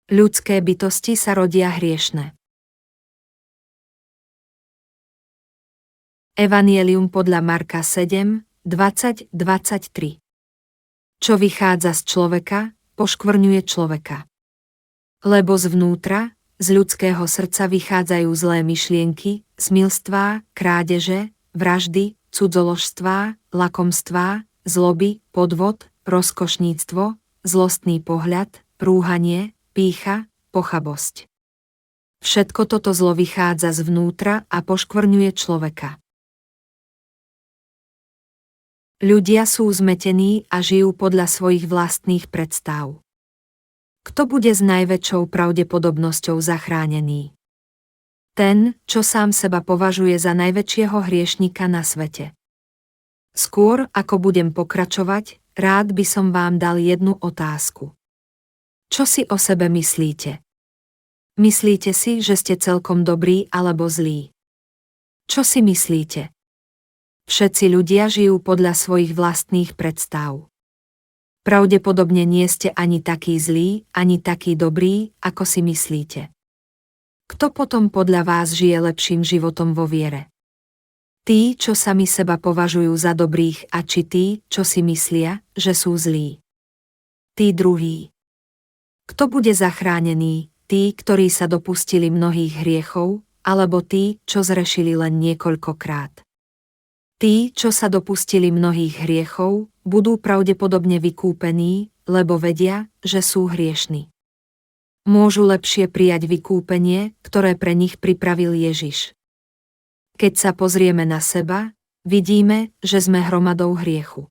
Ľudské bytosti sa rodia hriešne. Evangelium podľa Marka 7, 20-23. Čo vychádza z človeka, poškvrňuje človeka. Lebo zvnútra, z ľudského srdca vychádzajú zlé myšlienky, smilstvá, krádeže, vraždy, cudzoložstvá, lakomstvá, zloby, podvod, rozkošníctvo, zlostný pohľad, prúhanie, pýcha, pochabosť. Všetko toto zlo vychádza zvnútra a poškvrňuje človeka. Ľudia sú zmetení a žijú podľa svojich vlastných predstav. Kto bude s najväčšou pravdepodobnosťou zachránený? Ten, čo sám seba považuje za najväčšieho hriešnika na svete. Skôr, ako budem pokračovať, rád by som vám dal jednu otázku. Čo si o sebe myslíte? Myslíte si, že ste celkom dobrí alebo zlí? Čo si myslíte? Všetci ľudia žijú podľa svojich vlastných predstav. Pravdepodobne nie ste ani taký zlý, ani taký dobrý, ako si myslíte. Kto potom podľa vás žije lepším životom vo viere? Tí, čo sami seba považujú za dobrých, a či tí, čo si myslia, že sú zlí? Tí druhí. Kto bude zachránený, tí, ktorí sa dopustili mnohých hriechov, alebo tí, čo zrešili len niekoľkokrát? Tí, čo sa dopustili mnohých hriechov, budú pravdepodobne vykúpení, lebo vedia, že sú hriešni. Môžu lepšie prijať vykúpenie, ktoré pre nich pripravil Ježiš. Keď sa pozrieme na seba, vidíme, že sme hromadou hriechu.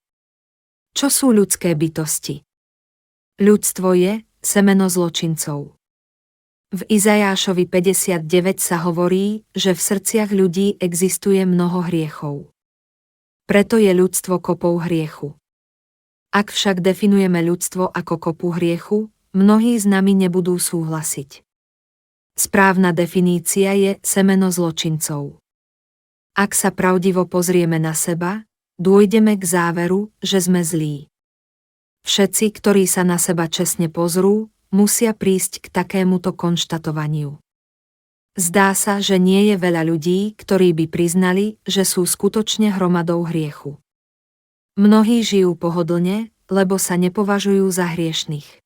Čo sú ľudské bytosti? Ľudstvo je semeno zločincov. V Izajášovi 59 sa hovorí, že v srdciach ľudí existuje mnoho hriechov. Preto je ľudstvo kopou hriechu. Ak však definujeme ľudstvo ako kopu hriechu, mnohí s nami nebudú súhlasiť. Správna definícia je semeno zločincov. Ak sa pravdivo pozrieme na seba, dôjdeme k záveru, že sme zlí. Všetci, ktorí sa na seba čestne pozrú, musia prísť k takémuto konštatovaniu. Zdá sa, že nie je veľa ľudí, ktorí by priznali, že sú skutočne hromadou hriechu. Mnohí žijú pohodlne, lebo sa nepovažujú za hriešnych.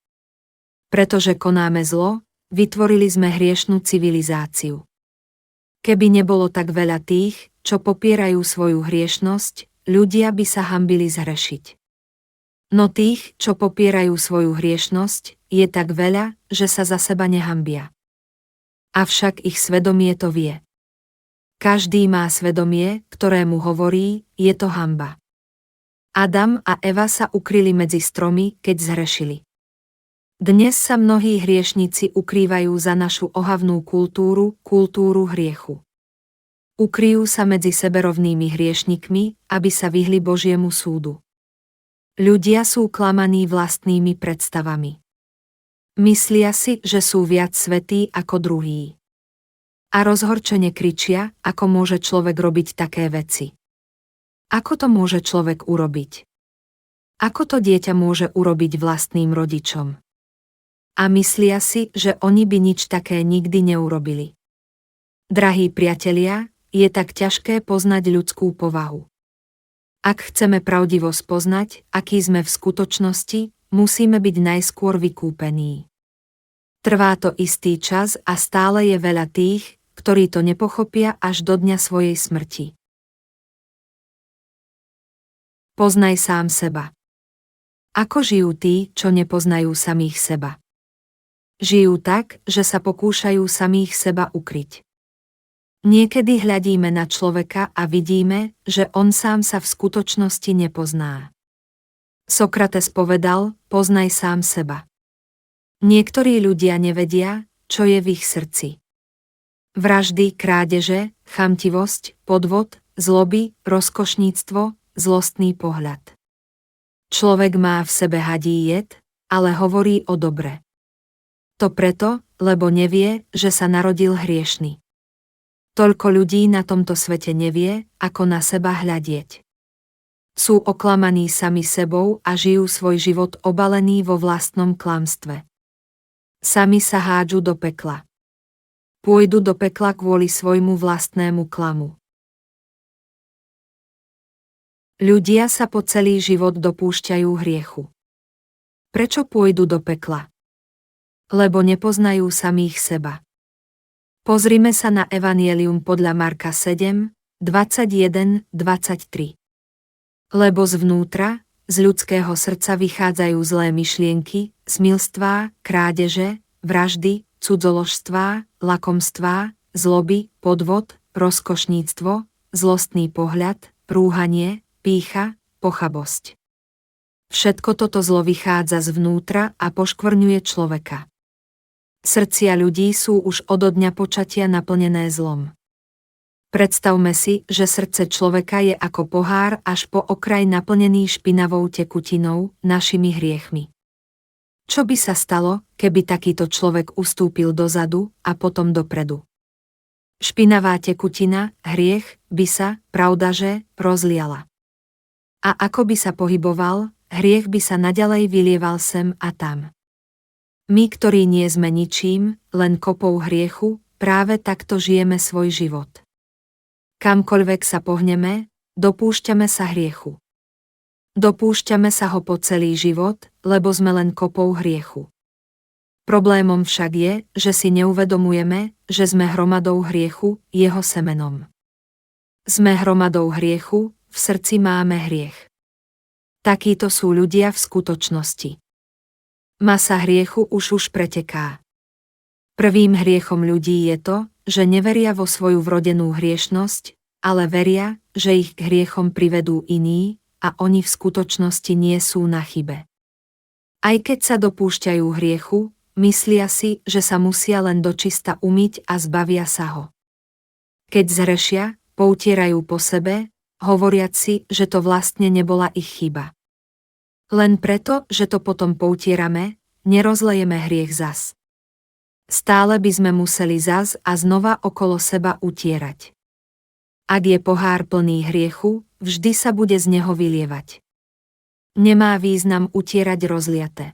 Pretože konáme zlo, vytvorili sme hriešnú civilizáciu. Keby nebolo tak veľa tých, čo popierajú svoju hriešnosť, ľudia by sa hanbili zhrešiť. No tých, čo popierajú svoju hriešnosť, je tak veľa, že sa za seba nehanbia. Avšak ich svedomie to vie. Každý má svedomie, ktoré mu hovorí, je to hanba. Adam a Eva sa ukryli medzi stromy, keď zhrešili. Dnes sa mnohí hriešnici ukrývajú za našu ohavnú kultúru hriechu. Ukryjú sa medzi seberovnými hriešnikmi, aby sa vyhli Božiemu súdu. Ľudia sú klamaní vlastnými predstavami. Myslia si, že sú viac svätí ako druhí. A rozhorčene kričia, ako môže človek robiť také veci. Ako to môže človek urobiť? Ako to dieťa môže urobiť vlastným rodičom? A myslia si, že oni by nič také nikdy neurobili. Drahí priatelia, je tak ťažké poznať ľudskú povahu. Ak chceme pravdivo spoznať, aký sme v skutočnosti, musíme byť najskôr vykúpení. Trvá to istý čas a stále je veľa tých, ktorí to nepochopia až do dňa svojej smrti. Poznaj sám seba. Ako žijú tí, čo nepoznajú samých seba? Žijú tak, že sa pokúšajú samých seba ukryť. Niekedy hľadíme na človeka a vidíme, že on sám sa v skutočnosti nepozná. Sokrates povedal, poznaj sám seba. Niektorí ľudia nevedia, čo je v ich srdci. Vraždy, krádeže, chamtivosť, podvod, zloby, rozkošníctvo, zlostný pohľad. Človek má v sebe hadí jed, ale hovorí o dobre. To preto, lebo nevie, že sa narodil hriešny. Toľko ľudí na tomto svete nevie, ako na seba hľadieť. Sú oklamaní sami sebou a žijú svoj život obalený vo vlastnom klamstve. Sami sa hádžu do pekla. Pôjdu do pekla kvôli svojmu vlastnému klamu. Ľudia sa po celý život dopúšťajú hriechu. Prečo pôjdu do pekla? Lebo nepoznajú samých seba. Pozrime sa na Evangelium podľa Marka 7, 21-23. Lebo zvnútra, z ľudského srdca vychádzajú zlé myšlienky, smilstvá, krádeže, vraždy, cudzoložstvá, lakomstvá, zloby, podvod, rozkošníctvo, zlostný pohľad, rúhanie, pýcha, pochabosť. Všetko toto zlo vychádza zvnútra a poškvrňuje človeka. Srdcia ľudí sú už odo dňa počatia naplnené zlom. Predstavme si, že srdce človeka je ako pohár až po okraj naplnený špinavou tekutinou, našimi hriechmi. Čo by sa stalo, keby takýto človek ustúpil dozadu a potom dopredu? Špinavá tekutina, hriech, by sa, pravdaže, rozliala. A ako by sa pohyboval, hriech by sa naďalej vylieval sem a tam. My, ktorí nie sme ničím, len kopou hriechu, práve takto žijeme svoj život. Kamkoľvek sa pohneme, dopúšťame sa hriechu. Dopúšťame sa ho po celý život, lebo sme len kopou hriechu. Problémom však je, že si neuvedomujeme, že sme hromadou hriechu, jeho semenom. Sme hromadou hriechu, v srdci máme hriech. Takíto sú ľudia v skutočnosti. Masa hriechu už preteká. Prvým hriechom ľudí je to, že neveria vo svoju vrodenú hriešnosť, ale veria, že ich k hriechom privedú iní a oni v skutočnosti nie sú na chybe. Aj keď sa dopúšťajú hriechu, myslia si, že sa musia len dočista umyť a zbavia sa ho. Keď zhrešia, poutierajú po sebe, hovoriac si, že to vlastne nebola ich chyba. Len preto, že to potom poutierame, nerozlejeme hriech zas. Stále by sme museli zas a znova okolo seba utierať. Ak je pohár plný hriechu, vždy sa bude z neho vylievať. Nemá význam utierať rozliate.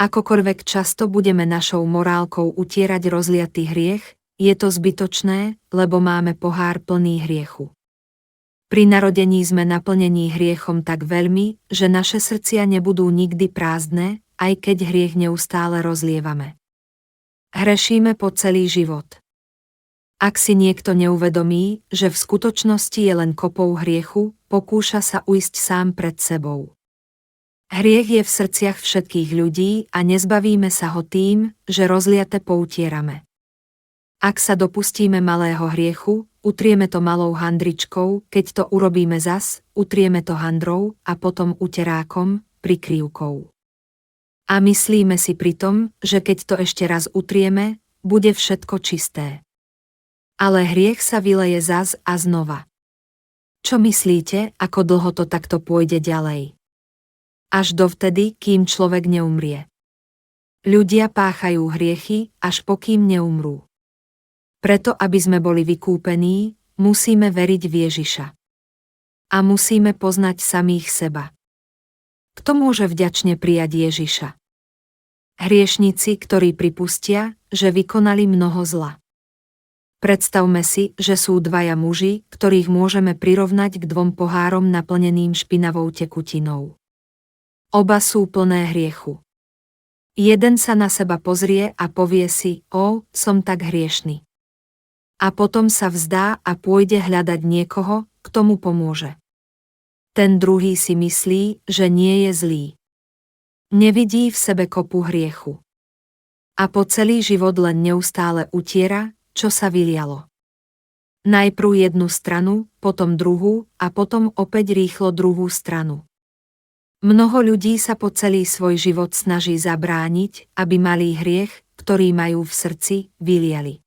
Akokoľvek často budeme našou morálkou utierať rozliatý hriech, je to zbytočné, lebo máme pohár plný hriechu. Pri narodení sme naplnení hriechom tak veľmi, že naše srdcia nebudú nikdy prázdne, aj keď hriech neustále rozlievame. Hrešíme po celý život. Ak si niekto neuvedomí, že v skutočnosti je len kopou hriechu, pokúša sa ujsť sám pred sebou. Hriech je v srdciach všetkých ľudí a nezbavíme sa ho tým, že rozliate poutierame. Ak sa dopustíme malého hriechu, utrieme to malou handričkou, keď to urobíme zas, utrieme to handrou a potom uterákom, prikrývkou. A myslíme si pritom, že keď to ešte raz utrieme, bude všetko čisté. Ale hriech sa vyleje zas a znova. Čo myslíte, ako dlho to takto pôjde ďalej? Až dovtedy, kým človek neumrie. Ľudia páchajú hriechy, až pokým neumrú. Preto, aby sme boli vykúpení, musíme veriť v Ježiša. A musíme poznať samých seba. Kto môže vďačne prijať Ježiša? Hriešnici, ktorí pripustia, že vykonali mnoho zla. Predstavme si, že sú dvaja muži, ktorých môžeme prirovnať k dvom pohárom naplneným špinavou tekutinou. Oba sú plné hriechu. Jeden sa na seba pozrie a povie si, som tak hriešny. A potom sa vzdá a pôjde hľadať niekoho, kto mu pomôže. Ten druhý si myslí, že nie je zlý. Nevidí v sebe kopu hriechu. A po celý život len neustále utiera, čo sa vylialo. Najprv jednu stranu, potom druhú a potom opäť rýchlo druhú stranu. Mnoho ľudí sa po celý svoj život snaží zabrániť, aby malý hriech, ktorý majú v srdci, vyliali.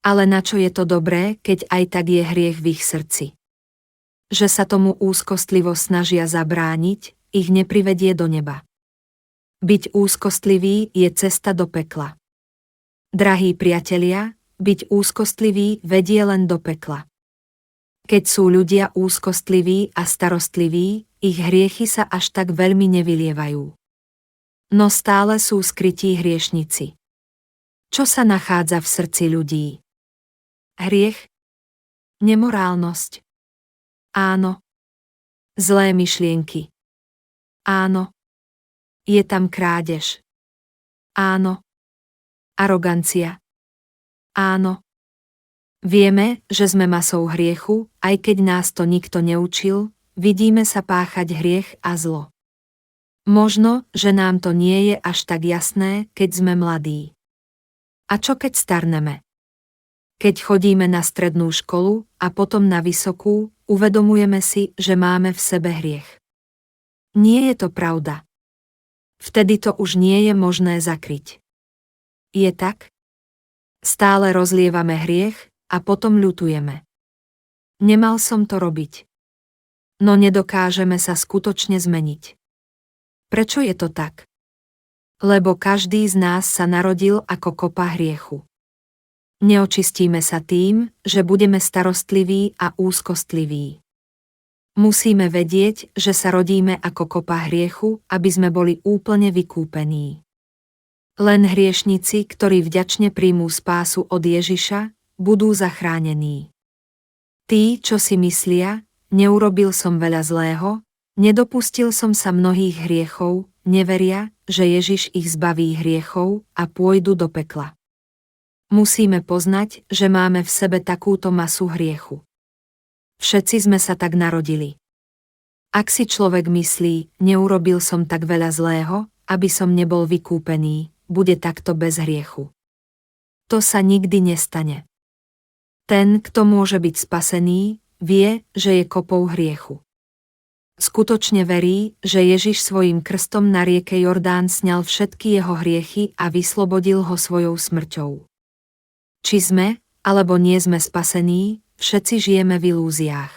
Ale na čo je to dobré, keď aj tak je hriech v ich srdci? Že sa tomu úzkostlivo snažia zabrániť, ich neprivedie do neba. Byť úzkostlivý je cesta do pekla. Drahí priatelia, byť úzkostlivý vedie len do pekla. Keď sú ľudia úzkostliví a starostliví, ich hriechy sa až tak veľmi nevylievajú. No stále sú skrytí hriešnici. Čo sa nachádza v srdci ľudí? Hriech? Nemorálnosť? Áno. Zlé myšlienky? Áno. Je tam krádež? Áno. Arogancia? Áno. Vieme, že sme masou hriechu, aj keď nás to nikto neučil, vidíme sa páchať hriech a zlo. Možno, že nám to nie je až tak jasné, keď sme mladí. A čo keď starneme? Keď chodíme na strednú školu a potom na vysokú, uvedomujeme si, že máme v sebe hriech. Nie je to pravda. Vtedy to už nie je možné zakryť. Je tak? Stále rozlievame hriech a potom ľutujeme. Nemal som to robiť. No nedokážeme sa skutočne zmeniť. Prečo je to tak? Lebo každý z nás sa narodil ako kopa hriechu. Neočistíme sa tým, že budeme starostliví a úzkostliví. Musíme vedieť, že sa rodíme ako kopa hriechu, aby sme boli úplne vykúpení. Len hriešnici, ktorí vďačne príjmú spásu od Ježiša, budú zachránení. Tí, čo si myslia, neurobil som veľa zlého, nedopustil som sa mnohých hriechov, neveria, že Ježiš ich zbaví hriechov a pôjdu do pekla. Musíme poznať, že máme v sebe takúto masu hriechu. Všetci sme sa tak narodili. Ak si človek myslí, neurobil som tak veľa zlého, aby som nebol vykúpený, bude takto bez hriechu. To sa nikdy nestane. Ten, kto môže byť spasený, vie, že je kopou hriechu. Skutočne verí, že Ježiš svojím krstom na rieke Jordán sňal všetky jeho hriechy a vyslobodil ho svojou smrťou. Či sme, alebo nie sme spasení, všetci žijeme v ilúziách.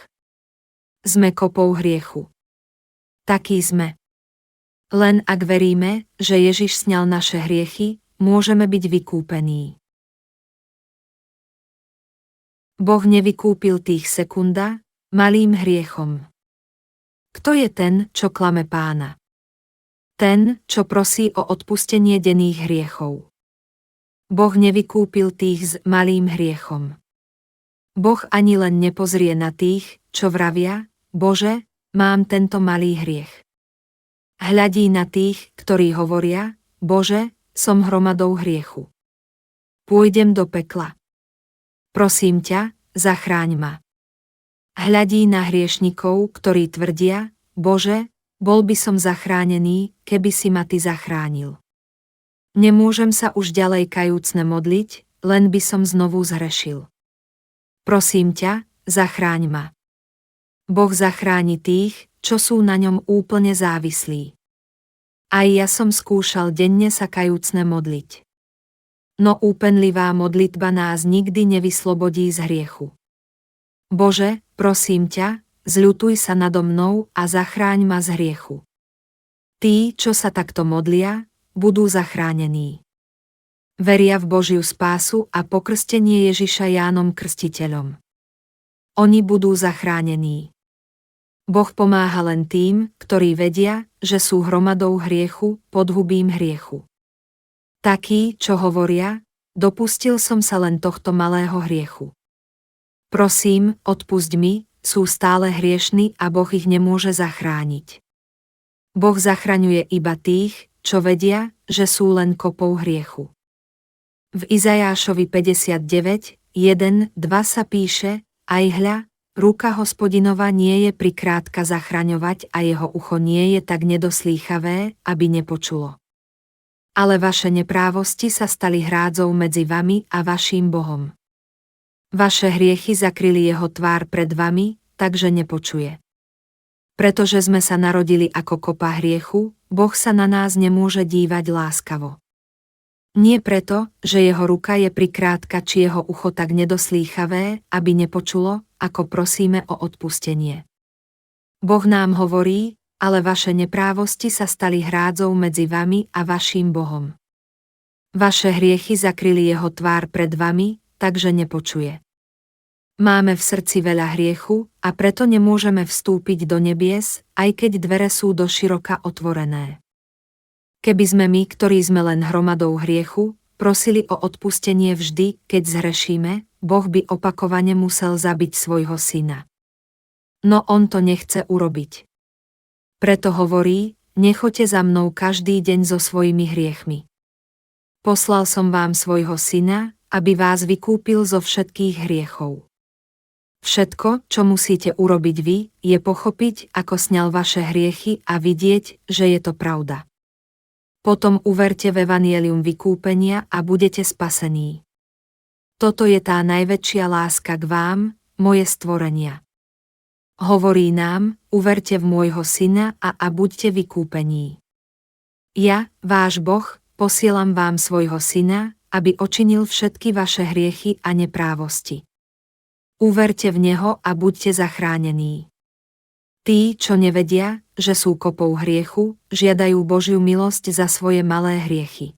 Sme kopou hriechu. Takí sme. Len ak veríme, že Ježiš sňal naše hriechy, môžeme byť vykúpení. Boh nevykúpil tých sekunda, malým hriechom. Kto je ten, čo klame Pána? Ten, čo prosí o odpustenie denných hriechov. Boh nevykúpil tých s malým hriechom. Boh ani len nepozrie na tých, čo vravia, Bože, mám tento malý hriech. Hľadí na tých, ktorí hovoria, Bože, som hromadou hriechu. Pôjdem do pekla. Prosím ťa, zachráň ma. Hľadí na hriešnikov, ktorí tvrdia, Bože, bol by som zachránený, keby si ma ty zachránil. Nemôžem sa už ďalej kajúcne modliť, len by som znovu zhrešil. Prosím ťa, zachráň ma. Boh zachráni tých, čo sú na ňom úplne závislí. Aj ja som skúšal denne sa kajúcne modliť. No úpenlivá modlitba nás nikdy nevyslobodí z hriechu. Bože, prosím ťa, zľutuj sa nado mnou a zachráň ma z hriechu. Tí, čo sa takto modlia, budú zachránení. Veria v Božiu spásu a pokrstenie Ježiša Jánom Krstiteľom. Oni budú zachránení. Boh pomáha len tým, ktorí vedia, že sú hromadou hriechu, podhubím hriechu. Takí, čo hovoria, dopustil som sa len tohto malého hriechu. Prosím, odpusť mi, sú stále hriešni a Boh ich nemôže zachrániť. Boh zachraňuje iba tých, čo vedia, že sú len kopou hriechu. V Izajášovi 59, 1, 2 sa píše, aj hľa, ruka Hospodinova nie je prikrátka zachraňovať a jeho ucho nie je tak nedoslýchavé, aby nepočulo. Ale vaše neprávosti sa stali hrádzou medzi vami a vaším Bohom. Vaše hriechy zakryli jeho tvár pred vami, takže nepočuje. Pretože sme sa narodili ako kopa hriechu, Boh sa na nás nemôže dívať láskavo. Nie preto, že jeho ruka je prikrátka či jeho ucho tak nedoslýchavé, aby nepočulo, ako prosíme o odpustenie. Boh nám hovorí, ale vaše neprávosti sa stali hrádzou medzi vami a vaším Bohom. Vaše hriechy zakryli jeho tvár pred vami, takže nepočuje. Máme v srdci veľa hriechu a preto nemôžeme vstúpiť do nebies, aj keď dvere sú doširoka otvorené. Keby sme my, ktorí sme len hromadou hriechu, prosili o odpustenie vždy, keď zhrešíme, Boh by opakovane musel zabiť svojho syna. No on to nechce urobiť. Preto hovorí, nechoďte za mnou každý deň so svojimi hriechmi. Poslal som vám svojho syna, aby vás vykúpil zo všetkých hriechov. Všetko, čo musíte urobiť vy, je pochopiť, ako sňal vaše hriechy a vidieť, že je to pravda. Potom uverte v evanjelium vykúpenia a budete spasení. Toto je tá najväčšia láska k vám, moje stvorenia. Hovorí nám, uverte v môjho syna a buďte vykúpení. Ja, váš Boh, posielam vám svojho syna, aby očinil všetky vaše hriechy a neprávosti. Uverte v neho a buďte zachránení. Tí, čo nevedia, že sú kopou hriechu, žiadajú Božiu milosť za svoje malé hriechy.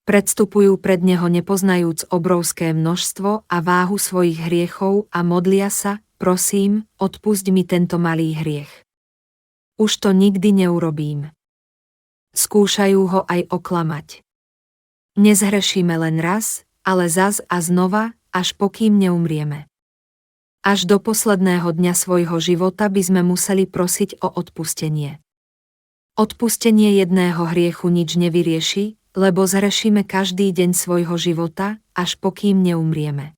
Predstupujú pred neho nepoznajúc obrovské množstvo a váhu svojich hriechov a modlia sa, prosím, odpusť mi tento malý hriech. Už to nikdy neurobím. Skúšajú ho aj oklamať. Nezhrešíme len raz, ale zas a znova, až pokým neumrieme. Až do posledného dňa svojho života by sme museli prosiť o odpustenie. Odpustenie jedného hriechu nič nevyrieši, lebo zhrešíme každý deň svojho života, až pokým neumrieme.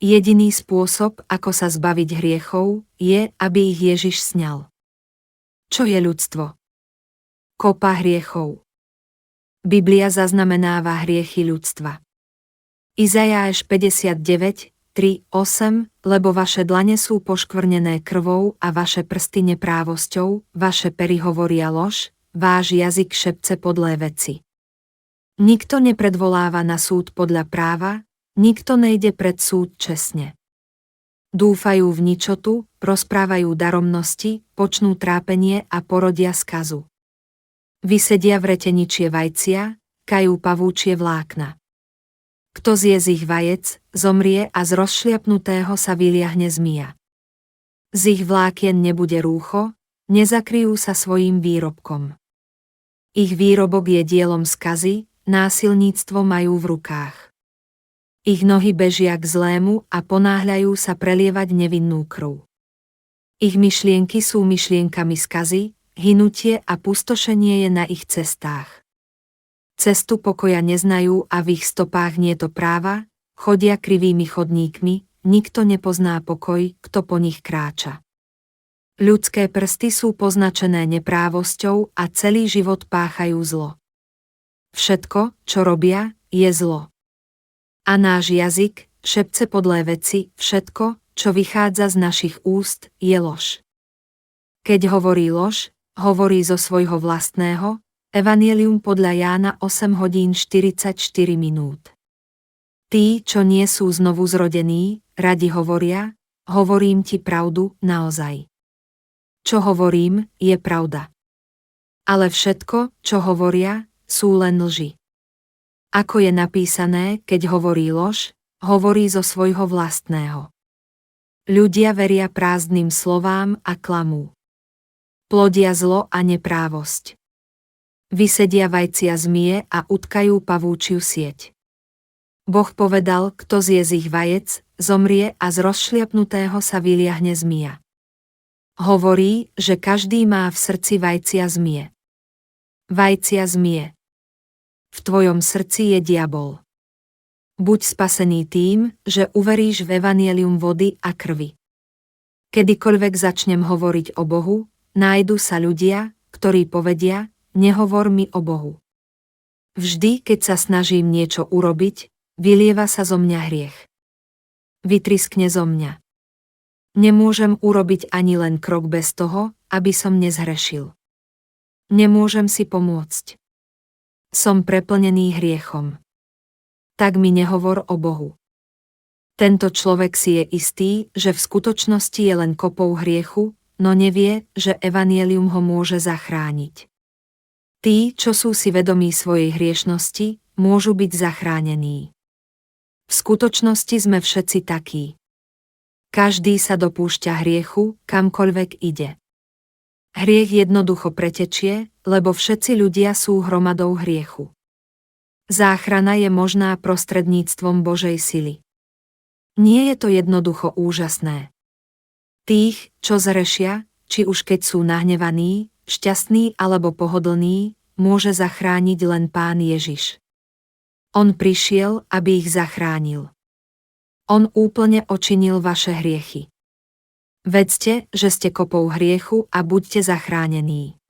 Jediný spôsob, ako sa zbaviť hriechov, je, aby ich Ježiš sňal. Čo je ľudstvo? Kopa hriechov. Biblia zaznamenáva hriechy ľudstva. Izajáš 59, 3, 8, lebo vaše dlane sú poškvrnené krvou a vaše prsty neprávosťou, vaše pery hovoria lož, váš jazyk šepce podlé veci. Nikto nepredvoláva na súd podľa práva, nikto nejde pred súd čestne. Dúfajú v ničotu, rozprávajú daromnosti, počnú trápenie a porodia skazu. Vysedia v reteničie vajcia, kajú pavúčie vlákna. Kto zje z ich vajec, zomrie a z rozšliapnutého sa vyliahne zmija. Z ich vlákien nebude rúcho, nezakryjú sa svojím výrobkom. Ich výrobok je dielom skazy, násilníctvo majú v rukách. Ich nohy bežia k zlému a ponáhľajú sa prelievať nevinnú krv. Ich myšlienky sú myšlienkami skazy, hynutie a pustošenie je na ich cestách. Cestu pokoja neznajú a v ich stopách niet práva, chodia krivými chodníkmi, nikto nepozná pokoj, kto po nich kráča. Ľudské prsty sú poznačené neprávosťou a celý život páchajú zlo. Všetko, čo robia, je zlo. A náš jazyk šepce podlé veci, všetko, čo vychádza z našich úst, je lož. Keď hovorí lož, hovorí zo svojho vlastného, Evanjelium podľa Jána 8:44. Tí, čo nie sú znovu zrodení, radi hovoria, hovorím ti pravdu, naozaj. Čo hovorím, je pravda. Ale všetko, čo hovoria, sú len lži. Ako je napísané, keď hovorí lož, hovorí zo svojho vlastného. Ľudia veria prázdnym slovám a klamú. Plodia zlo a neprávosť. Vysedia vajcia zmije a utkajú pavúčiu sieť. Boh povedal, kto zje z ich vajec, zomrie a z rozšliapnutého sa vyliahne zmija. Hovorí, že každý má v srdci vajcia zmije. Vajcia zmije. V tvojom srdci je diabol. Buď spasený tým, že uveríš v evanjelium vody a krvi. Kedykoľvek začnem hovoriť o Bohu, nájdu sa ľudia, ktorí povedia, nehovor mi o Bohu. Vždy, keď sa snažím niečo urobiť, vylieva sa zo mňa hriech. Vytriskne zo mňa. Nemôžem urobiť ani len krok bez toho, aby som nezhrešil. Nemôžem si pomôcť. Som preplnený hriechom. Tak mi nehovor o Bohu. Tento človek si je istý, že v skutočnosti je len kopou hriechu, no nevie, že evanjelium ho môže zachrániť. Tí, čo sú si vedomí svojej hriešnosti, môžu byť zachránení. V skutočnosti sme všetci takí. Každý sa dopúšťa hriechu, kamkoľvek ide. Hriech jednoducho pretečie, lebo všetci ľudia sú hromadou hriechu. Záchrana je možná prostredníctvom Božej sily. Nie je to jednoducho úžasné. Tých, čo zrešia, či už keď sú nahnevaní, šťastní alebo pohodlní, môže zachrániť len Pán Ježiš. On prišiel, aby ich zachránil. On úplne očinil vaše hriechy. Vedzte, že ste kopou hriechu a buďte zachránení.